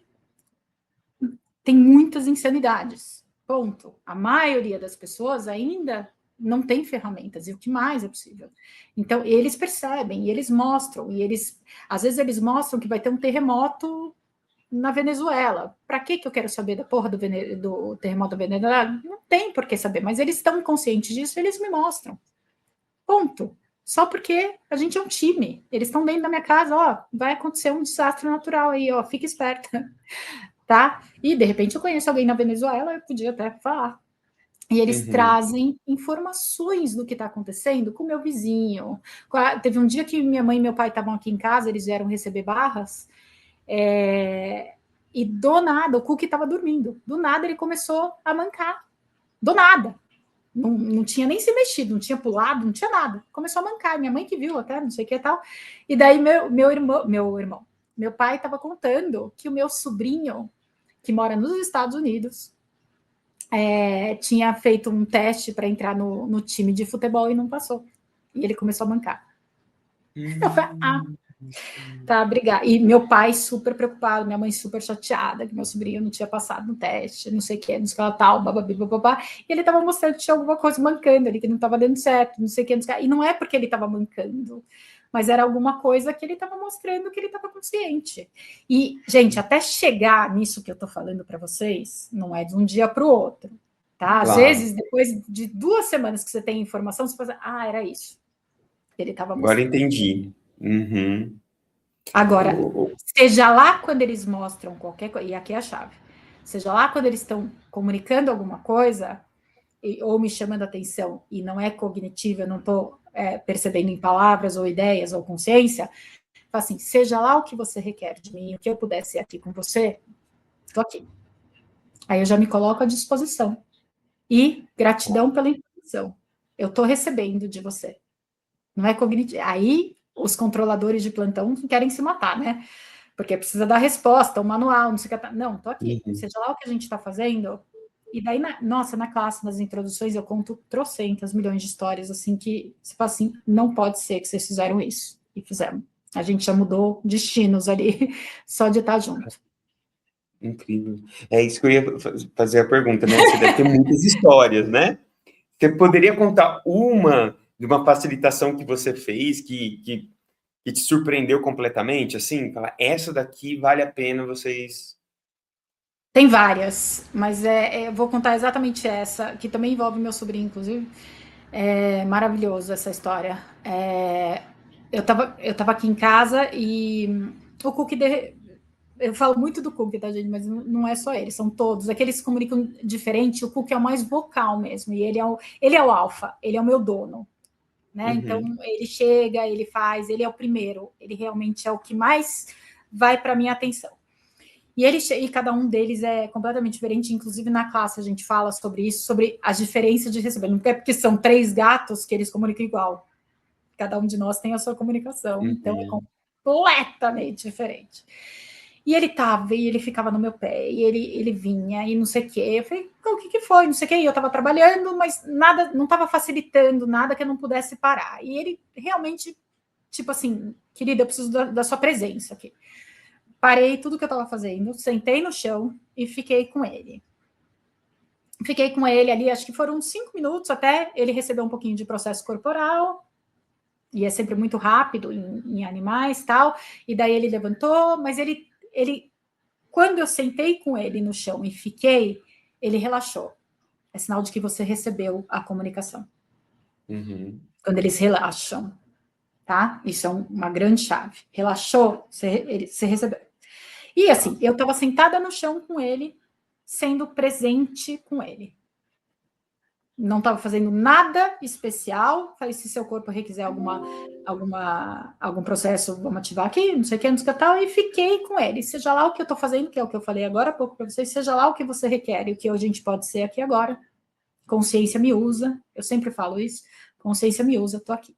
tem muitas insanidades, ponto. A maioria das pessoas ainda não tem ferramentas, e o que mais é possível. Então, eles percebem, e eles mostram, às vezes eles mostram que vai ter um terremoto na Venezuela. Para que eu quero saber da porra do terremoto da Venezuela? Não tem por que saber, mas eles estão conscientes disso, eles me mostram. Ponto. Só porque a gente é um time. Eles estão dentro da minha casa, vai acontecer um desastre natural aí, fica esperta. Tá? E, de repente, eu conheço alguém na Venezuela, eu podia até falar. E eles trazem informações do que está acontecendo com o meu vizinho. Teve um dia que minha mãe e meu pai estavam aqui em casa, eles vieram receber barras, e do nada, o Cookie estava dormindo. Do nada, ele começou a mancar. Do nada. Não tinha nem se mexido, não tinha pulado, não tinha nada. Começou a mancar. Minha mãe que viu até, não sei o que e tal. E daí meu pai estava contando que o meu sobrinho, que mora nos Estados Unidos, tinha feito um teste para entrar no time de futebol e não passou. E ele começou a mancar. Eu falei, tá, obrigada. E meu pai super preocupado, minha mãe super chateada, que meu sobrinho não tinha passado no teste, não sei o que, não sei o que, tal, bababi, bababá. E ele estava mostrando que tinha alguma coisa mancando ali, que não estava dando certo, não sei o que, não sei o que. E não é porque ele estava mancando, mas era alguma coisa que ele estava mostrando que ele estava consciente. E, gente, até chegar nisso que eu estou falando para vocês, não é de um dia para o outro, tá? Às vezes, depois de 2 semanas que você tem informação, você fala, era isso. Ele estava mostrando. Agora entendi. Agora, seja lá quando eles mostram qualquer coisa, e aqui é a chave, seja lá quando eles estão comunicando alguma coisa, ou me chamando a atenção, e não é cognitivo, eu não estou percebendo em palavras, ou ideias, ou consciência, assim, seja lá o que você requer de mim, o que eu puder ser aqui com você, estou aqui. Aí eu já me coloco à disposição. E gratidão pela informação. Eu estou recebendo de você. Não é cognitivo. Aí os controladores de plantão querem se matar, né? porque precisa dar resposta, o manual, não sei o que. Não, tô aqui. Uhum. Seja lá o que a gente está fazendo. E daí, nossa, na classe, nas introduções, eu conto trocentas milhões de histórias, assim, que você fala assim, não pode ser que vocês fizeram isso. E fizemos. A gente já mudou destinos ali, só de estar junto. Incrível. É isso que eu ia fazer a pergunta, né? Você deve ter muitas histórias, né? Você poderia contar uma de uma facilitação que você fez que te surpreendeu completamente, assim? Falar, essa daqui vale a pena vocês... Tem várias, mas eu vou contar exatamente essa, que também envolve meu sobrinho, inclusive. É maravilhoso essa história. Eu tava aqui em casa e o Cook eu falo muito do Cook, tá, gente? Mas não é só ele, são todos. Aqueles se comunicam diferente. O Cook é o mais vocal mesmo. E ele é o alfa, ele é o meu dono. Né? Então, Uhum. ele chega, ele faz, ele é o primeiro. Ele realmente é o que mais vai para minha atenção. E cada um deles é completamente diferente. Inclusive, na classe, a gente fala sobre isso, sobre as diferenças de receber. Não é porque são 3 gatos que eles comunicam igual. Cada um de nós tem a sua comunicação. Então, é Uhum. completamente diferente. E ele tava, e ele ficava no meu pé, e ele vinha, e não sei o quê. Eu falei, o que foi? Não sei o quê. E eu tava trabalhando, mas nada, não tava facilitando nada que eu não pudesse parar. E ele realmente, tipo assim, querida, eu preciso da sua presença aqui. Parei tudo que eu tava fazendo, sentei no chão e fiquei com ele. Fiquei com ele ali, acho que foram 5 minutos até ele receber um pouquinho de processo corporal, e é sempre muito rápido em animais e tal, e daí ele levantou, mas ele, quando eu sentei com ele no chão e fiquei, ele relaxou. É sinal de que você recebeu a comunicação. Uhum. Quando eles relaxam, tá? Isso é uma grande chave. Relaxou, você recebeu. E assim, eu estava sentada no chão com ele, sendo presente com ele. Não estava fazendo nada especial. Falei, se seu corpo requiser algum processo, vamos ativar aqui, não sei o que, não sei o que tal, e fiquei com ele. Seja lá o que eu estou fazendo, que é o que eu falei agora há pouco para vocês, seja lá o que você requer e o que a gente pode ser aqui agora. Consciência me usa, eu sempre falo isso, consciência me usa, estou aqui.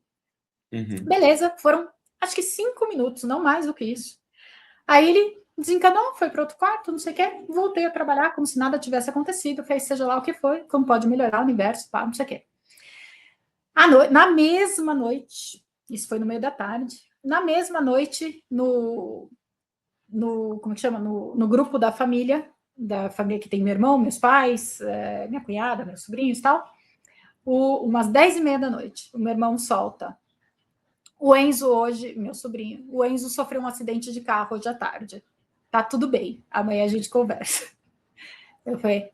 Uhum. Beleza, foram acho que 5 minutos, não mais do que isso. Aí ele desencanou, foi para outro quarto, não sei o quê, voltei a trabalhar como se nada tivesse acontecido, fez seja lá o que foi, como pode melhorar o universo, pá, não sei o quê. Na mesma noite, isso foi no meio da tarde, na mesma noite, como que chama? No grupo da família que tem meu irmão, meus pais, minha cunhada, meus sobrinhos e tal, umas 10h30 da noite, o meu irmão solta. O Enzo hoje, meu sobrinho, o Enzo sofreu um acidente de carro hoje à tarde. Tá tudo bem, amanhã a gente conversa. Eu falei,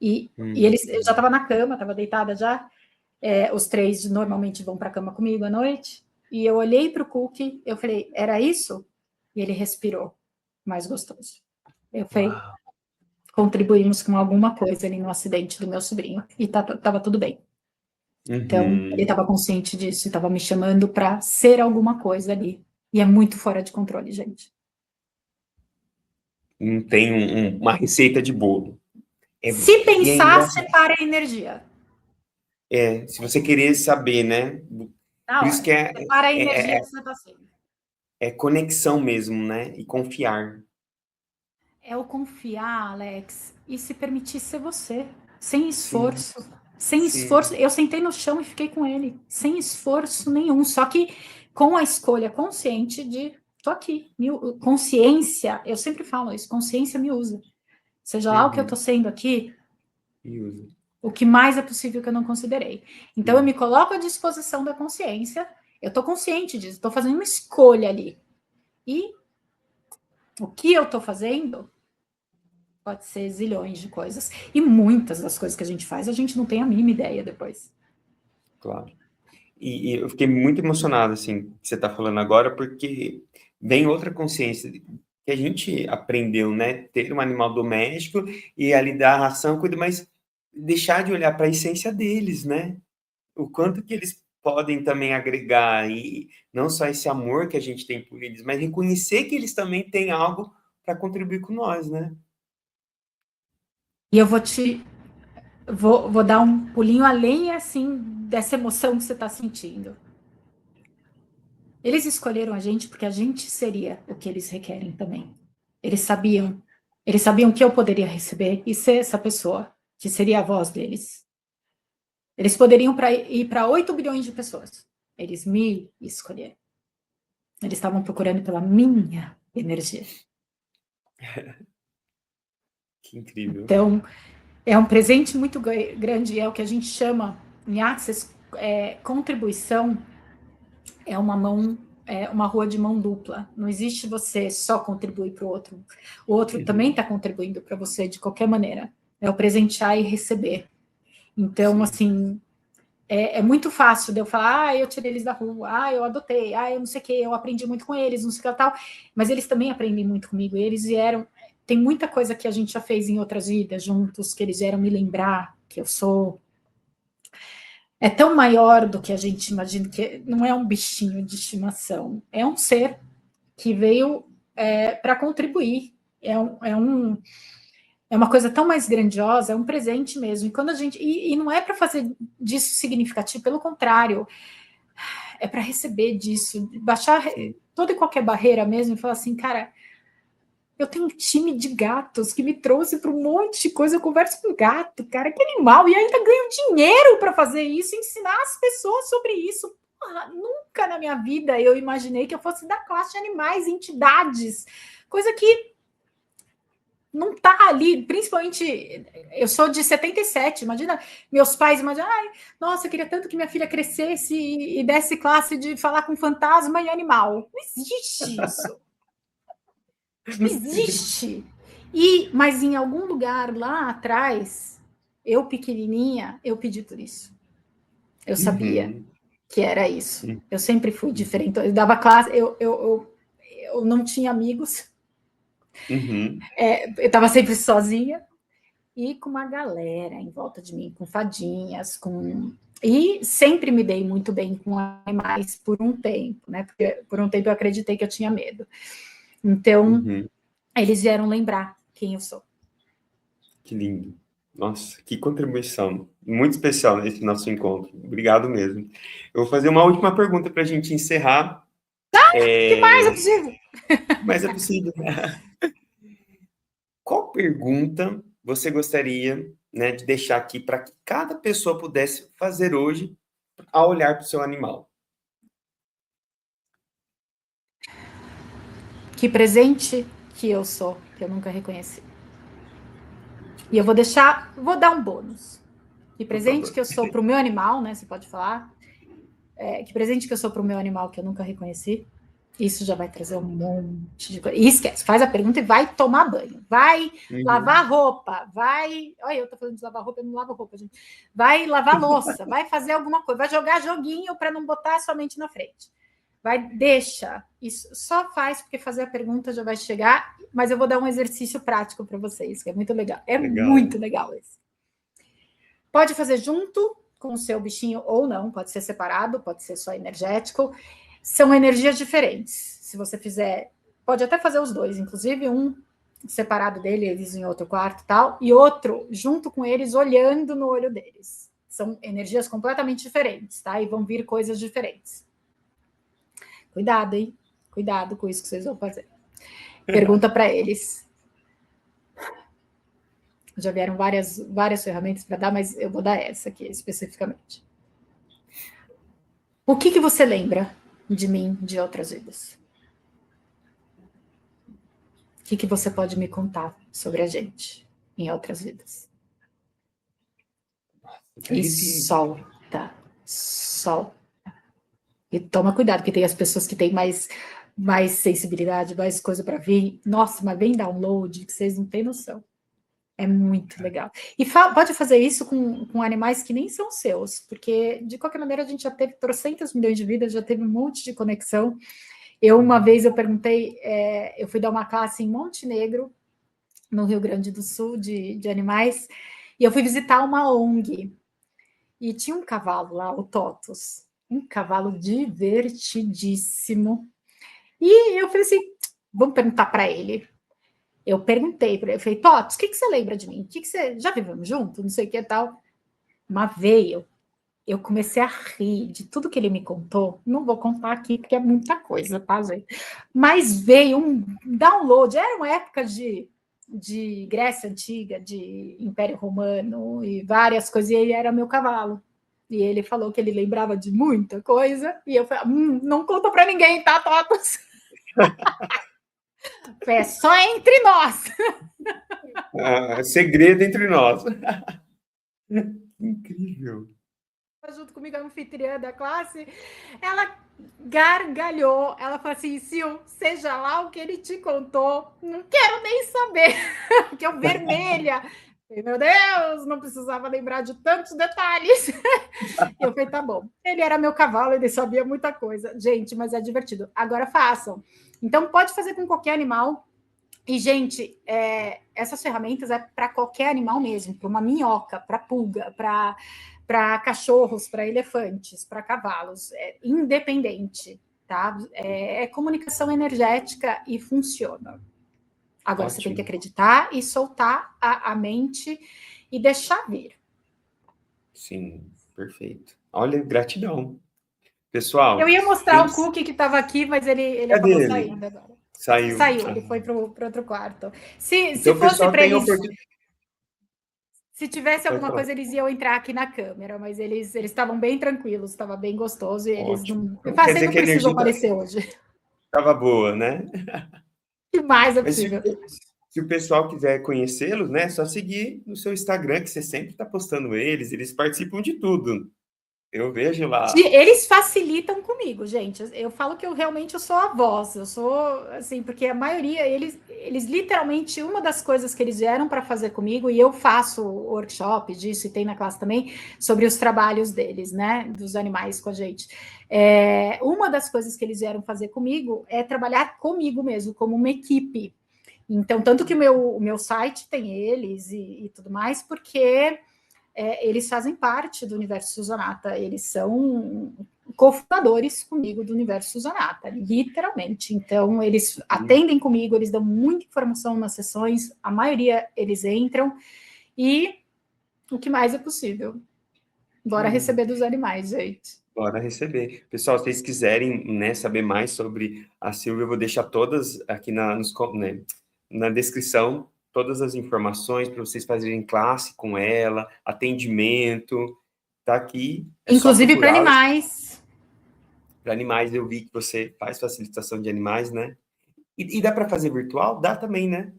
eu já estava na cama, estava deitada já. Os 3 normalmente vão para a cama comigo à noite. E eu olhei para o Cookie, eu falei, era isso? E ele respirou, mais gostoso. Eu falei, Uau. contribuímos com alguma coisa ali no acidente do meu sobrinho. E estava tudo bem. Então, ele Uhum. estava consciente disso, estava me chamando para ser alguma coisa ali. E é muito fora de controle, gente. Não tem uma receita de bolo. Se E é pensar, engraçado. separa a energia. Se você querer saber, né? Na Por isso que hora. Separa a energia que você está sendo. é conexão mesmo, né? E confiar. É o confiar, Alex, e se permitir ser você, sem Sim, esforço. Sem sim. esforço. Eu sentei no chão e fiquei com ele, sem esforço nenhum. Só que com a escolha consciente de tô aqui. Consciência, eu sempre falo isso, consciência me usa. Seja lá o que eu Uhum. tô sendo aqui, E usa. o que mais é possível que eu não considerei. Então eu me coloco à disposição da consciência, eu tô consciente disso, tô fazendo uma escolha ali. E o que eu tô fazendo pode ser zilhões de coisas. E muitas das coisas que a gente faz, a gente não tem a mínima ideia depois. Claro. E eu fiquei muito emocionado, assim, que você está falando agora, porque vem outra consciência que a gente aprendeu, né? Ter um animal doméstico e ali dar a ração, cuida, mas deixar de olhar para a essência deles, né? O quanto que eles podem também agregar, e não só esse amor que a gente tem por eles, mas reconhecer que eles também têm algo para contribuir com nós, né? E eu vou dar um pulinho além, assim, dessa emoção que você está sentindo. Eles escolheram a gente porque a gente seria o que eles requerem também. Eles sabiam que eu poderia receber e ser essa pessoa, que seria a voz deles. Eles poderiam ir para 8 bilhões de pessoas. Eles me escolheram. Eles estavam procurando pela minha energia. Que incrível. Então, é um presente muito grande, é o que a gente chama em Access, contribuição é uma rua de mão dupla. Não existe você só contribuir para o outro. O outro também está contribuindo para você de qualquer maneira. É o presentear e receber. Então, Sim. assim, é muito fácil de eu falar, eu tirei eles da rua, eu adotei, eu não sei o que, eu aprendi muito com eles, não sei o que tal, mas eles também aprendem muito comigo, eles vieram, tem muita coisa que a gente já fez em outras vidas juntos, que eles vieram me lembrar que eu sou, é tão maior do que a gente imagina, que não é um bichinho de estimação, é um ser que veio para contribuir, é uma coisa tão mais grandiosa, é um presente mesmo. E quando a gente. E não é para fazer disso significativo, pelo contrário, é para receber disso, baixar toda e qualquer barreira mesmo e falar assim, cara, eu tenho um time de gatos que me trouxe para um monte de coisa, eu converso com gato, cara, que animal, e ainda ganho dinheiro para fazer isso, ensinar as pessoas sobre isso. Porra, nunca na minha vida eu imaginei que eu fosse da classe de animais, entidades, coisa que não tá ali, principalmente, eu sou de 77, imagina, meus pais, imagina, nossa, eu queria tanto que minha filha crescesse e desse classe de falar com fantasma e animal. Não existe isso. Não existe. Mas em algum lugar lá atrás, eu pequenininha, eu pedi por isso. Eu sabia que era isso. Eu sempre fui diferente. Eu dava classe, eu não tinha amigos. Eu estava sempre sozinha e com uma galera em volta de mim, com fadinhas, e sempre me dei muito bem com animais por um tempo, né? Porque por um tempo eu acreditei que eu tinha medo. Então, eles vieram lembrar quem eu sou. Que lindo. Nossa, que contribuição. Muito especial nesse nosso encontro. Obrigado mesmo. Eu vou fazer uma última pergunta para a gente encerrar. Que mais é possível? Mas é possível. Qual pergunta você gostaria, né, de deixar aqui para que cada pessoa pudesse fazer hoje ao olhar para o seu animal? Que presente que eu sou, que eu nunca reconheci. E eu vou dar um bônus. Que presente que eu sou para o meu animal, né? Você pode falar. Que presente que eu sou para o meu animal que eu nunca reconheci. Isso já vai trazer um monte de coisa. E esquece, faz a pergunta e vai tomar banho. Vai lavar roupa. Olha, eu tô falando de lavar roupa, eu não lavo roupa, gente. Vai lavar louça, vai fazer alguma coisa, vai jogar joguinho para não botar a sua mente na frente. Deixa. Isso só faz, porque fazer a pergunta já vai chegar, mas eu vou dar um exercício prático para vocês, que é muito legal. Muito legal esse. Pode fazer junto com o seu bichinho ou não, pode ser separado, pode ser só energético. São energias diferentes. Se você fizer, pode até fazer os dois, inclusive um separado dele, eles em outro quarto e tal, e outro junto com eles, olhando no olho deles. São energias completamente diferentes, tá? E vão vir coisas diferentes. Cuidado, hein? Cuidado com isso que vocês vão fazer. Pergunta para eles. Já vieram várias ferramentas para dar, mas eu vou dar essa aqui especificamente. O que você lembra de mim de outras vidas? O que você pode me contar sobre a gente em outras vidas? E solta. E toma cuidado, porque tem as pessoas que têm mais sensibilidade, mais coisa para vir. Nossa, mas vem download que vocês não têm noção. É muito legal. E pode fazer isso com animais que nem são seus, porque, de qualquer maneira, a gente já teve 300 milhões de vidas, já teve um monte de conexão. Uma vez, eu perguntei, eu fui dar uma classe em Montenegro, no Rio Grande do Sul, de animais, e eu fui visitar uma ONG. E tinha um cavalo lá, o Totos, um cavalo divertidíssimo. E eu falei assim, vamos perguntar para ele. Eu perguntei para ele, eu falei, Totos, o que você lembra de mim? O que você... Já vivemos junto? Não sei o que e tal. Mas veio Eu comecei a rir de tudo que ele me contou. Não vou contar aqui, porque é muita coisa, tá, gente? Mas veio um download. Era uma época de Grécia Antiga, de Império Romano e várias coisas. E ele era meu cavalo. E ele falou que ele lembrava de muita coisa. E eu falei, não conta para ninguém, tá, Totos? É só entre nós. Segredo entre nós. Incrível. Junto comigo, a anfitriã da classe, ela gargalhou. Ela falou assim: Sil, seja lá o que ele te contou, não quero nem saber, que eu vermelha. Meu Deus, não precisava lembrar de tantos detalhes. E eu falei: tá bom. Ele era meu cavalo, ele sabia muita coisa. Gente, mas é divertido. Agora façam. Então, pode fazer com qualquer animal. E, gente, essas ferramentas é para qualquer animal mesmo, para uma minhoca, para pulga, para cachorros, para elefantes, para cavalos, independente, tá? É comunicação energética e funciona. Agora você tem que acreditar e soltar a mente e deixar vir. Sim, perfeito. Olha, gratidão. Pessoal, Eu ia mostrar o cookie que estava aqui, mas ele cadê acabou ele? saindo agora. Saiu. Ele foi para o outro quarto. Se Então, o fosse pessoal para tem eles. oportunidade. Se tivesse Pode alguma falar. coisa, eles iam entrar aqui na câmera, mas eles estavam bem tranquilos, estava bem gostoso e eles Ótimo. não. Então, quer Vocês dizer não que a precisam energia aparecer hoje. estava boa, né? O que mais é Mas possível? se o pessoal quiser conhecê-los, né, é só seguir no seu Instagram, que você sempre está postando eles participam de tudo. Eu vejo lá. Eles facilitam comigo, gente. Eu falo que eu realmente sou a voz. Eu sou assim, porque a maioria, eles literalmente, uma das coisas que eles vieram para fazer comigo, e eu faço workshop disso, e tem na classe também, sobre os trabalhos deles, né? Dos animais com a gente. Uma das coisas que eles vieram fazer comigo é trabalhar comigo mesmo, como uma equipe. Então, tanto que o meu site tem eles e tudo mais, porque eles fazem parte do Universo Susanata, eles são cofundadores comigo do Universo Susanata, literalmente. Então, eles atendem comigo, eles dão muita informação nas sessões, a maioria eles entram, e o que mais é possível. Bora receber dos animais, gente. Bora receber. Pessoal, se vocês quiserem, né, saber mais sobre a Silvia, eu vou deixar todas aqui na descrição, todas as informações para vocês fazerem classe com ela, atendimento, tá aqui. É só Inclusive para procurar. animais. Para animais, eu vi que você faz facilitação de animais, né? E dá para fazer virtual? Dá também, né?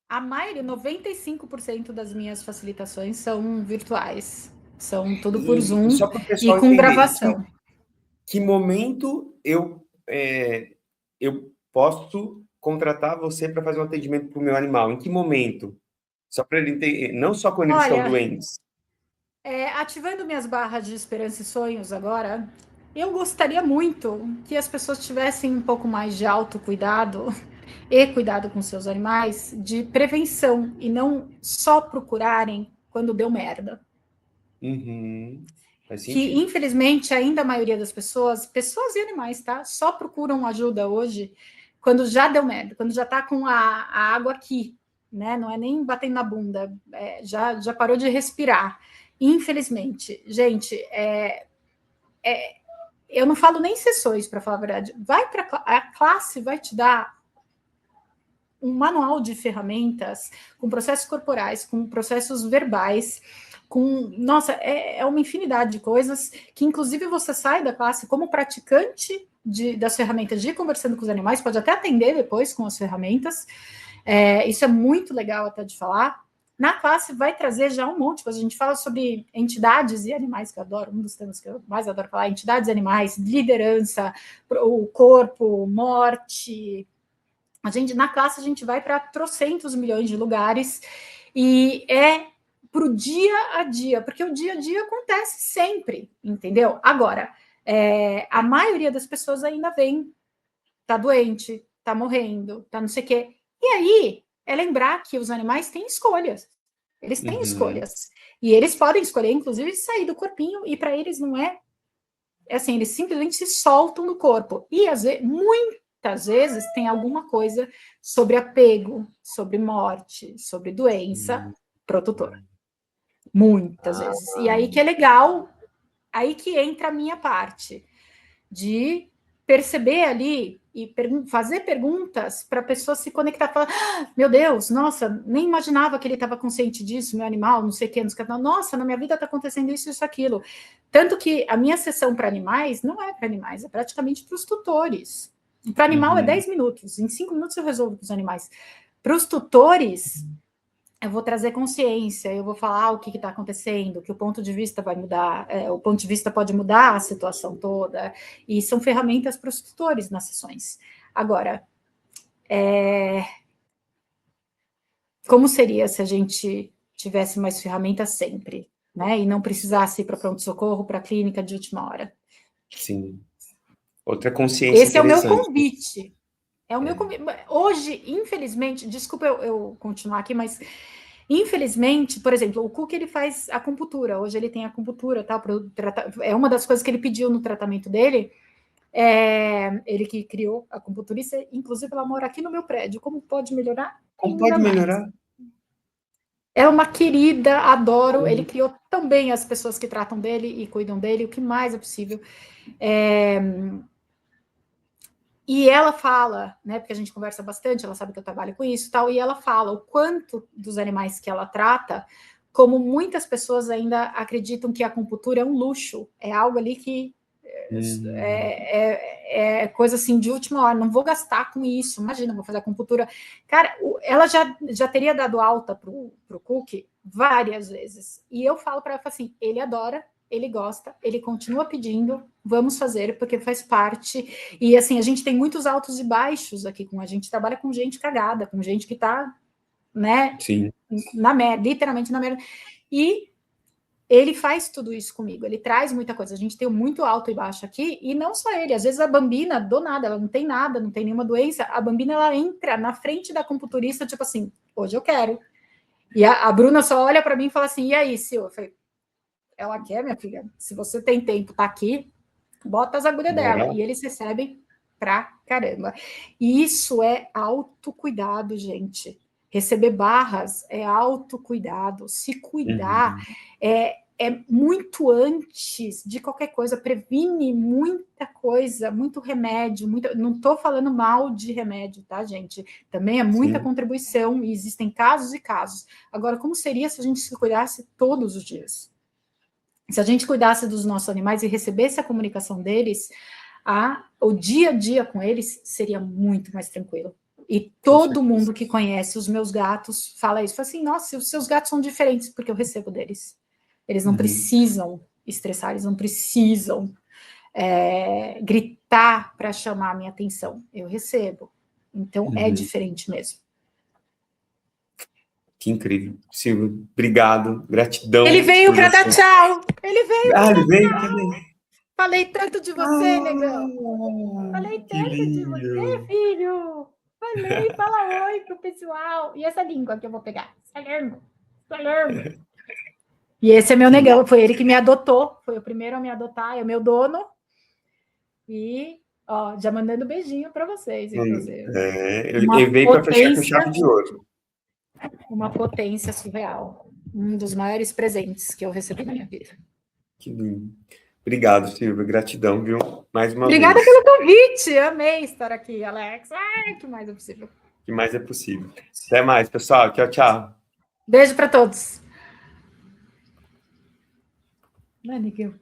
A maioria, 95% das minhas facilitações são virtuais. São tudo por E Zoom só para o e pessoal com entender, gravação. que momento eu posso contratar você para fazer um atendimento para o meu animal? Em que momento? Só para ele entender, não só quando eles estão Olha, doentes. ativando minhas barras de esperança e sonhos agora, eu gostaria muito que as pessoas tivessem um pouco mais de autocuidado e cuidado com seus animais, de prevenção, e não só procurarem quando deu merda. Uhum. Faz Que, sentido. infelizmente, ainda a maioria das pessoas e animais, tá? Só procuram ajuda hoje quando já deu merda, quando já tá com a água aqui, né? Não é nem batendo na bunda, já parou de respirar. Infelizmente, gente, eu não falo nem sessões, para falar a verdade. Vai para a classe, vai te dar um manual de ferramentas com processos corporais, com processos verbais, nossa, é uma infinidade de coisas que, inclusive, você sai da classe como praticante das ferramentas de conversando com os animais, pode até atender depois com as ferramentas. Isso é muito legal até de falar. Na classe vai trazer já um monte de coisa. A gente fala sobre entidades e animais, que eu adoro, um dos temas que eu mais adoro falar, entidades e animais, liderança, o corpo, morte. Na classe a gente vai para trocentos milhões de lugares e para o dia a dia, porque o dia a dia acontece sempre, entendeu? Agora, a maioria das pessoas ainda vem, tá doente, tá morrendo, tá não sei o quê. E aí, é lembrar que os animais têm escolhas. Eles têm escolhas. E eles podem escolher, inclusive, sair do corpinho, e para eles não é assim, eles simplesmente se soltam do corpo. E às vezes, muitas vezes tem alguma coisa sobre apego, sobre morte, sobre doença pro tutor. Muitas vezes. E aí que é legal aí que entra a minha parte de perceber ali e fazer perguntas para a pessoa se conectar, falar, meu Deus, nossa, nem imaginava que ele estava consciente disso, meu animal, não sei o que, não sei o que, nossa, na minha vida está acontecendo isso, aquilo. Tanto que a minha sessão para animais não é para animais, é praticamente para os tutores. Para animal é 10 minutos, em 5 minutos eu resolvo com os animais. Para os tutores, eu vou trazer consciência, eu vou falar o que está acontecendo, que o ponto de vista vai mudar, o ponto de vista pode mudar a situação toda, e são ferramentas para os tutores nas sessões. Agora, como seria se a gente tivesse mais ferramentas sempre, né? E não precisasse ir para pronto-socorro, para a clínica de última hora? Sim. Outra consciência Esse é o meu interessante. convite. É o meu convite. Hoje, infelizmente, desculpa eu continuar aqui, mas infelizmente, por exemplo, o Cook ele faz acupuntura. Hoje ele tem acupuntura, tá? É uma das coisas que ele pediu no tratamento dele. Ele que criou a acupunturista, inclusive ela mora aqui no meu prédio. Como pode melhorar? Como pode melhorar? Mais. É uma querida, adoro. Ele criou também as pessoas que tratam dele e cuidam dele, o que mais é possível. E ela fala, né, porque a gente conversa bastante, ela sabe que eu trabalho com isso e tal, e ela fala o quanto dos animais que ela trata, como muitas pessoas ainda acreditam que a acupuntura é um luxo, é algo ali que é coisa assim de última hora, não vou gastar com isso, imagina, vou fazer acupuntura. Cara, ela já teria dado alta pro Cook várias vezes, e eu falo para ela assim, ele adora, ele gosta, ele continua pedindo, vamos fazer, porque faz parte. E assim, a gente tem muitos altos e baixos aqui com a gente, trabalha com gente cagada, com gente que tá, né, Sim. na merda, literalmente na merda. E ele faz tudo isso comigo, ele traz muita coisa. A gente tem muito alto e baixo aqui, e não só ele, às vezes a Bambina, do nada, ela não tem nada, não tem nenhuma doença, a Bambina, ela entra na frente da acupunturista, tipo assim, hoje eu quero. E a Bruna só olha para mim e fala assim, e aí, Sil? Eu falei, ela quer, minha filha, se você tem tempo, tá aqui, bota as agulhas dela. E eles recebem pra caramba. E isso é autocuidado, gente. Receber barras é autocuidado. Se cuidar é muito antes de qualquer coisa. Previne muita coisa, muito remédio. Não estou falando mal de remédio, tá, gente? Também é muita contribuição e existem casos e casos. Agora, como seria se a gente se cuidasse todos os dias? Se a gente cuidasse dos nossos animais e recebesse a comunicação deles, o dia a dia com eles seria muito mais tranquilo. E todo mundo que conhece os meus gatos fala isso. Fala assim, nossa, os seus gatos são diferentes, porque eu recebo deles. Eles não precisam estressar, eles não precisam gritar para chamar a minha atenção. Eu recebo. Então, é diferente mesmo. Que incrível. Silvio, obrigado, gratidão. Ele veio para dar tchau. Ele veio para dar tchau. Falei tanto de você, negão. Falei tanto de você, filho. Falei, fala oi pro pessoal. E essa língua que eu vou pegar? Salerno. E esse é meu negão, foi ele que me adotou. Foi o primeiro a me adotar, é o meu dono. E, ó, já mandando beijinho para vocês, inclusive. Ele veio para fechar com chave de ouro. Uma potência surreal. Um dos maiores presentes que eu recebi na minha vida. Que lindo. Obrigado, Silvia. Gratidão, viu? Mais uma Obrigada vez. pelo convite. Amei estar aqui, Alex. Que mais é possível. Que mais é possível. Até mais, pessoal. Tchau, tchau. Beijo para todos. Não é, Miguel?